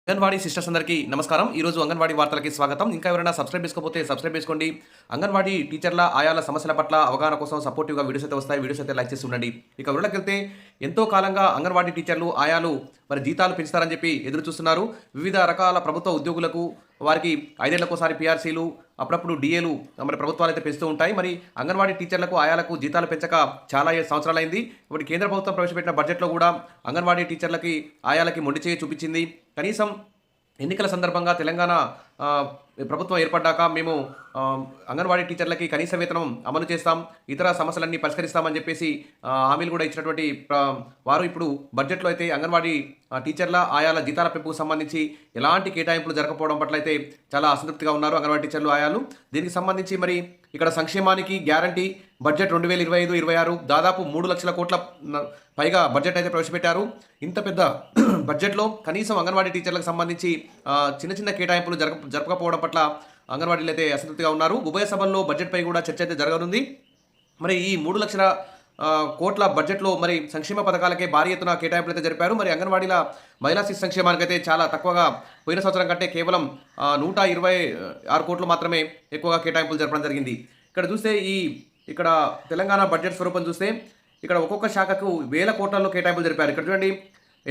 Anganwadi sisters అందరికీ నమస్కారం. ఈరోజు అంగన్వాడీ వార్తలకి స్వాగతం. ఇంకా ఎవరైనా సబ్స్క్రైబ్ చేసుకోకపోతే సబ్స్క్రైబ్ చేసుకోండి. అంగన్వాడీ టీచర్ల ఆయాల సమస్యల పట్ల అవగాహన కోసం సపోర్టివ్‌గా వీడియోస్ అయితే వస్తాయి. వీడియోస్ అయితే లైక్ చేసి ఉండండి. ఇక వివరాలకెళ్తే ఎంతో కాలంగా అంగన్వాడీ టీచర్లు, ఆయాలు మరి జీతాలు పెంచుతారని చెప్పి ఎదురు చూస్తున్నారు. వివిధ రకాల ప్రభుత్వ ఉద్యోగులకు వారికి 5 ఏళ్లకోసారి పీఆర్సీలు, అప్పుడప్పుడు డీఏలు మరి ప్రభుత్వాలైతే పెంచుతూ ఉంటాయి. మరి అంగన్వాడీ టీచర్లకు, ఆయాలకు జీతాలు పెంచక చాలా సంవత్సరాలైంది. ఇప్పుడు కేంద్ర ప్రభుత్వం ప్రవేశపెట్టిన బడ్జెట్‌లో కూడా అంగన్వాడీ టీచర్లకి, ఆయాలకి మొండి చేయి చూపించింది. కనీసం ఎన్నికల సందర్భంగా తెలంగాణ ప్రభుత్వం ఏర్పడ్డాక మేము అంగన్వాడీ టీచర్లకి కనీస వేతనం అమలు చేస్తాం, ఇతర సమస్యలన్నీ పరిష్కరిస్తామని చెప్పేసి హామీలు కూడా ఇచ్చినటువంటి వారు ఇప్పుడు బడ్జెట్లో అయితే అంగన్వాడీ టీచర్ల, ఆయాల జీతాల పెంపుకు సంబంధించి ఎలాంటి కేటాయింపులు జరగకపోవడం పట్ల అయితే చాలా అసంతృప్తిగా ఉన్నారు అంగన్వాడీ టీచర్లు, ఆయాలు. దీనికి సంబంధించి మరి ఇక్కడ సంక్షేమానికి గ్యారంటీ బడ్జెట్ 2025-26 దాదాపు 3 లక్షల కోట్ల పైగా బడ్జెట్ అయితే ప్రవేశపెట్టారు. ఇంత పెద్ద బడ్జెట్లో కనీసం అంగన్వాడీ టీచర్లకు సంబంధించి చిన్న చిన్న కేటాయింపులు జరపకపోవడం పట్ల అంగన్వాడీలు అయితే అసంతృప్తిగా ఉన్నారు. ఉభయ సభల్లో బడ్జెట్పై కూడా చర్చ అయితే జరగనుంది. మరి ఈ 3 లక్షల కోట్ల బడ్జెట్లో మరి సంక్షేమ పథకాలకే భారీ ఎత్తున కేటాయింపులు అయితే జరిపారు. మరి అంగన్వాడీల మహిళా శిశు సంక్షేమానికి అయితే చాలా తక్కువగా, పోయిన సంవత్సరం కంటే కేవలం 126 కోట్లు మాత్రమే ఎక్కువగా కేటాయింపులు జరపడం జరిగింది. ఇక్కడ చూస్తే ఇక్కడ తెలంగాణ బడ్జెట్ స్వరూపం చూస్తే ఇక్కడ ఒక్కొక్క శాఖకు వేల కోట్లలో కేటాయింపులు జరిపారు. ఇక్కడ చూడండి,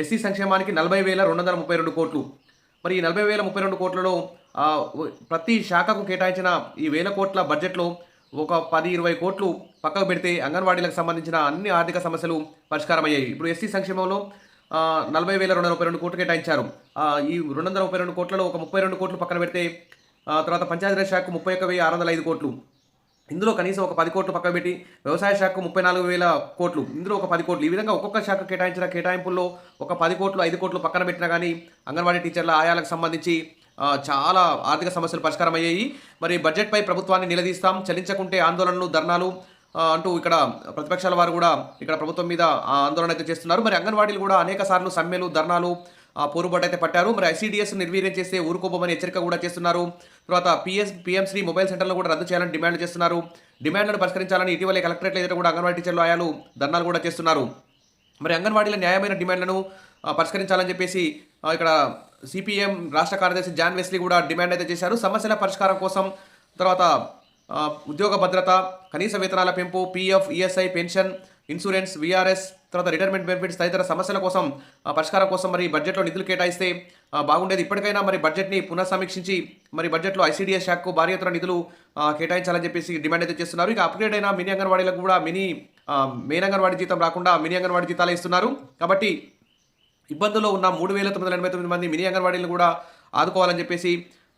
ఎస్సీ సంక్షేమానికి 40,232 కోట్లు. మరి ఈ 40,032 కోట్లలో ప్రతి శాఖకు కేటాయించిన ఈ వేల కోట్ల బడ్జెట్లో ఒక 10-20 కోట్లు పక్కకు పెడితే అంగన్వాడీలకు సంబంధించిన అన్ని ఆర్థిక సమస్యలు పరిష్కారం అయ్యాయి. ఇప్పుడు ఎస్సీ సంక్షేమంలో 40,232 కోట్లు కేటాయించారు. ఈ 232 కోట్లలో ఒక 32 కోట్లు పక్కన పెడితే తర్వాత పంచాయతీరాజ్ శాఖకు 31,605 కోట్లు. ఇందులో కనీసం ఒక 10 కోట్లు పక్కన పెట్టి వ్యవసాయ శాఖకు 34,000 కోట్లు, ఇందులో ఒక 10 కోట్లు. ఈ విధంగా ఒక్కొక్క శాఖ కేటాయించిన కేటాయింపుల్లో ఒక 10 కోట్లు, 5 కోట్లు పక్కన పెట్టినా కానీ అంగన్వాడీ టీచర్ల, ఆయాలకు సంబంధించి చాలా ఆర్థిక సమస్యలు పరిష్కారం అయ్యాయి. మరి బడ్జెట్పై ప్రభుత్వాన్ని నిలదీస్తాం, చలించకుంటే ఆందోళనలు, ధర్నాలు అంటూ ఇక్కడ ప్రతిపక్షాల వారు కూడా ఇక్కడ ప్రభుత్వం మీద ఆందోళన అయితే చేస్తున్నారు. మరి అంగన్వాడీలు కూడా అనేక సార్లు సమ్మెలు, ధర్నాలు, పోరుబాటు అయితే పట్టారు. మరి ఐసీడీఎస్ నిర్వీర్యం చేస్తే ఊరుకోబోమని హెచ్చరిక కూడా చేస్తున్నారు. తర్వాత పీఎంశ్రీ మొబైల్ సెంటర్లు కూడా రద్దు చేయాలని డిమాండ్ చేస్తున్నారు. డిమాండ్లను పరిష్కరించాలని ఇటీవలే కలెక్టరేట్ల ఎదుట కూడా అంగన్వాడీ టీచర్లు, ఆయాలు ధర్నాలు కూడా చేస్తున్నారు. మరి అంగన్వాడీల న్యాయమైన డిమాండ్లను పరిష్కరించాలని చెప్పేసి ఇక్కడ సిపిఎం రాష్ట్ర కార్యదర్శి జాన్ వెస్లీ కూడా డిమాండ్ అయితే చేశారు. సమస్యల పరిష్కారం కోసం తర్వాత ఉద్యోగ భద్రత, కనీస వేతనాల పెంపు, PF, ESI, pension, insurance, VRS, తర్వాత రిటైర్మెంట్ బెనిఫిట్స్ తదితర సమస్యల కోసం పరిష్కారం కోసం మరి బడ్జెట్లో నిధులు కేటాయిస్తే బాగుండేది. ఇప్పటికైనా మరి బడ్జెట్ని పునఃసమీక్షించి మరి బడ్జెట్లో ఐసీడీఎస్ శాఖకు భారీ ఎత్తున నిధులు కేటాయించాలని చెప్పేసి డిమాండ్ అయితే చేస్తున్నారు. ఇక అప్గ్రేడ్ అయిన మినీ అంగన్వాడీలకు కూడా మెయిన్ అంగన్వాడీ జీతం రాకుండా మినీ అంగన్వాడీ జీతాలే ఇస్తున్నారు. కాబట్టి ఇబ్బందుల్లో ఉన్న 3,989 మంది మినీ అంగన్వాడీలను కూడా ఆదుకోవాలని చెప్పేసి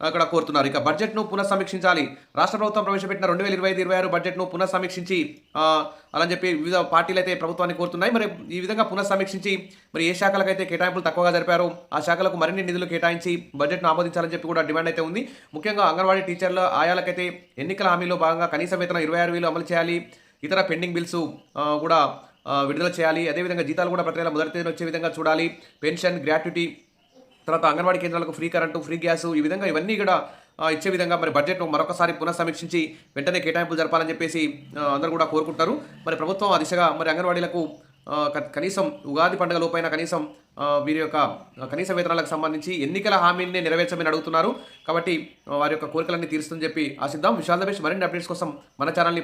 అక్కడ కోరుతున్నారు. ఇక బడ్జెట్ను పునఃసమీక్షించాలి. రాష్ట్ర ప్రభుత్వం ప్రవేశపెట్టిన 2025-26 బడ్జెట్ను పునఃసమీక్షించి అని చెప్పి వివిధ పార్టీలు అయితే ప్రభుత్వాన్ని కోరుతున్నాయి. మరి ఈ విధంగా పునఃసమీక్షించి మరి ఏ శాఖలకైతే కేటాయింపులు తక్కువగా జరిపారో ఆ శాఖలకు మరిన్ని నిధులు కేటాయించి బడ్జెట్ను ఆమోదించాలని చెప్పి కూడా డిమాండ్ అయితే ఉంది. ముఖ్యంగా అంగన్వాడీ టీచర్ల, ఆయాలకైతే ఎన్నికల హామీలో భాగంగా కనీస వేతనం 26,000 అమలు చేయాలి. ఇతర పెండింగ్ బిల్స్ కూడా విడుదల చేయాలి. అదేవిధంగా జీతాలు కూడా ప్రతి నెల మొదటి తేదీన వచ్చే విధంగా చూడాలి. పెన్షన్, గ్రాట్యుటీ, తర్వాత అంగన్వాడీ కేంద్రాలకు ఫ్రీ కరెంటు, ఫ్రీ గ్యాస్, ఈ విధంగా ఇవన్నీ కూడా ఇచ్చే విధంగా మరి బడ్జెట్ను మరొకసారి పునఃసమీక్షించి వెంటనే కేటాయింపులు జరపాలని చెప్పేసి అందరూ కూడా కోరుకుంటారు. మరి ప్రభుత్వం ఆ దిశగా మరి అంగన్వాడీలకు కనీసం ఉగాది పండుగ లోపైన కనీసం వీరి యొక్క కనీస వేతనాలకు సంబంధించి ఎన్నికల హామీని నెరవేర్చమని అడుగుతున్నారు. కాబట్టి వారి యొక్క కోరికలన్నీ తీరుస్తుందని చెప్పి ఆశిద్దాం. విషయాల బేస్ మరిన్ని అప్డేట్స్ కోసం మన ఛానల్ని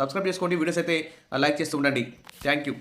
సబ్స్క్రైబ్ చేసుకోండి, వీడియోస్ అయితే లైక్ చేస్తూ ఉండండి. Thank you.